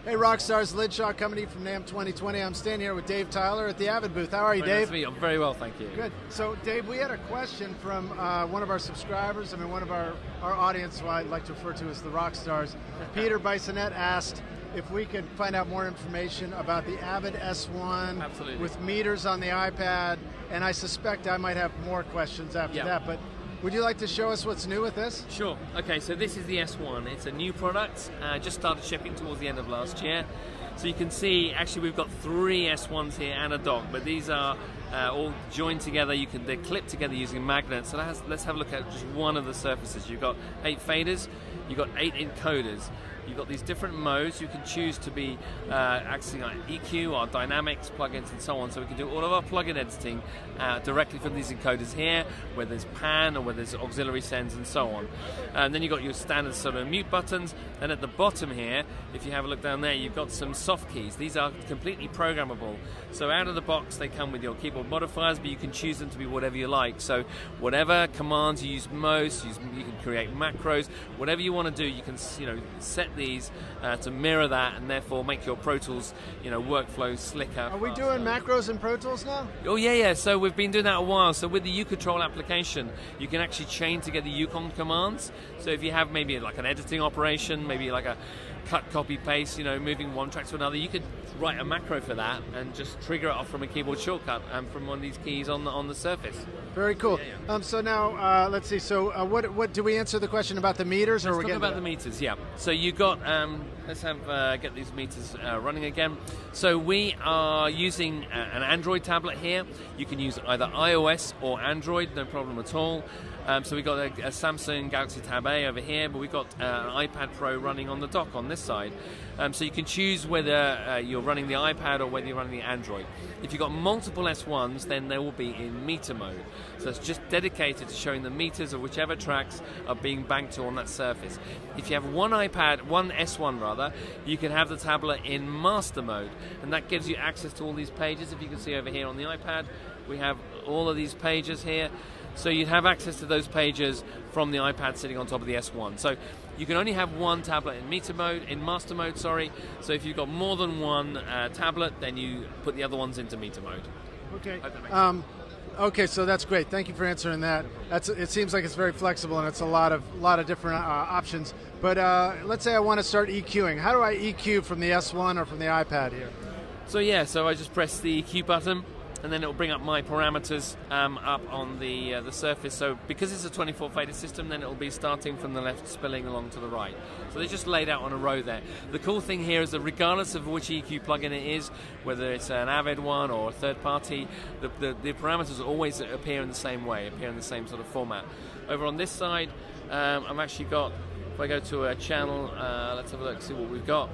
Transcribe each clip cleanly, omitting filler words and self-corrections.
Hey Rockstars, Lidshaw coming to you from NAMM 2020. I'm standing here with Dave Tyler at the Avid booth. How are you, Dave? Nice to meet you. I'm very well, thank you. Good. So, Dave, we had a question from one of our subscribers. I mean, one of our audience, who I like to refer to as the Rockstars. Peter Bisonette asked if we could find out more information about the Avid S1 Absolutely. with meters on the iPad, and I suspect I might have more questions after that, but would you like to show us what's new with this? Sure. Okay, so this is the S1. It's a new product, just started shipping towards the end of last year. So you can see, actually we've got 3 S1s here and a dock, but these are all joined together. They're clipped together using magnets. So let's have a look at just one of the surfaces. You've got 8 faders, you've got 8 encoders. You've got these different modes. You can choose to be accessing our EQ, our dynamics, plugins, and so on. So we can do all of our plugin editing directly from these encoders here, where there's pan or where there's auxiliary sends and so on. And then you've got your standard sort of mute buttons. And at the bottom here, if you have a look down there, you've got some soft keys. These are completely programmable. So out of the box, they come with your keyboard modifiers, but you can choose them to be whatever you like. So whatever commands you use most, you can create macros. Whatever you want to do, you can set these to mirror that, and therefore make your Pro Tools workflow slicker. Are we doing macros in Pro Tools now? Oh yeah. So we've been doing that a while. So with the U-Control application, you can actually chain together UConn commands. So if you have maybe like an editing operation, maybe like a cut, copy, paste, moving one track to another, you could write a macro for that and just trigger it off from a keyboard shortcut and from one of these keys on the surface. Very cool. Yeah. So now, let's see. So what do we answer the question about the meters? Let's talk about the meters. Yeah. So you got. Let's get these meters running again. So we are using an Android tablet here. You can use either iOS or Android, no problem at all. So we've got a Samsung Galaxy Tab A over here, but we've got an iPad Pro running on the dock on this side. So you can choose whether you're running the iPad or whether you're running the Android. If you've got multiple S1s, then they will be in meter mode. So it's just dedicated to showing the meters of whichever tracks are being banked to on that surface. If you have one S1 rather, you can have the tablet in master mode, and that gives you access to all these pages. If you can see over here on the iPad, we have all of these pages here. So you'd have access to those pages from the iPad sitting on top of the S1. So you can only have one tablet in master mode, sorry. So if you've got more than one tablet, then you put the other ones into meter mode. Okay. Okay, so that's great. Thank you for answering that. It seems like it's very flexible and it's a lot of different options. But let's say I want to start EQing. How do I EQ from the S1 or from the iPad here? So I just press the EQ button, and then it will bring up my parameters up on the surface. So because it's a 24 fader system, then it will be starting from the left, spilling along to the right. So they're just laid out on a row there. The cool thing here is that regardless of which EQ plugin it is, whether it's an Avid one or a third party, the parameters always appear in the same way, appear in the same sort of format. Over on this side, I've actually got, if I go to a channel, let's have a look, see what we've got.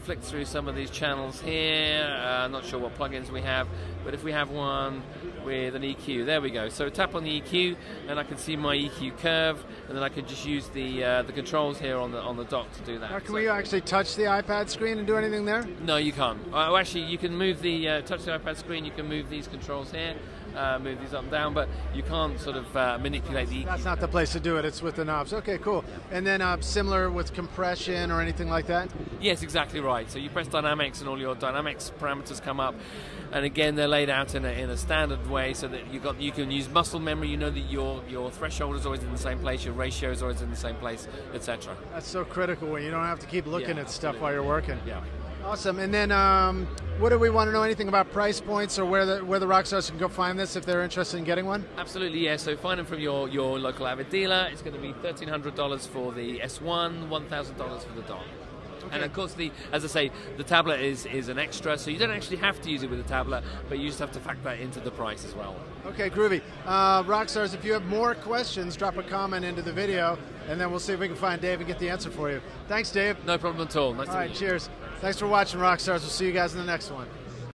Flick through some of these channels here. Not sure what plugins we have, but if we have one with an EQ, there we go. So tap on the EQ, and I can see my EQ curve, and then I can just use the controls here on the dock to do that. Now, can we actually touch the iPad screen and do anything there? No, you can't. Actually, you can move touch the iPad screen. You can move these controls here. Move these up and down, but you can't sort of manipulate the EQ. That's not the place to do it, it's with the knobs. Okay, cool. And then similar with compression or anything like that? Yes, exactly right. So you press dynamics and all your dynamics parameters come up, and again they're laid out in a standard way so that you can use muscle memory. You know that your threshold is always in the same place, your ratio is always in the same place, etc. That's so critical when you don't have to keep looking at stuff while you're working. Yeah. Awesome. And then what do we want to know anything about price points or where the Rockstars can go find this if they're interested in getting one? Absolutely, yeah. So find them from your local Avid dealer. It's going to be $1,300 for the S1, $1,000 for the dock. Okay. And of course, as I say, the tablet is an extra, so you don't actually have to use it with a tablet, but you just have to factor that into the price as well. Okay, groovy. Rockstars, if you have more questions, drop a comment into the video, and then we'll see if we can find Dave and get the answer for you. Thanks, Dave. No problem at all. Nice to meet you. All right, cheers. Thanks for watching, Rockstars. We'll see you guys in the next one.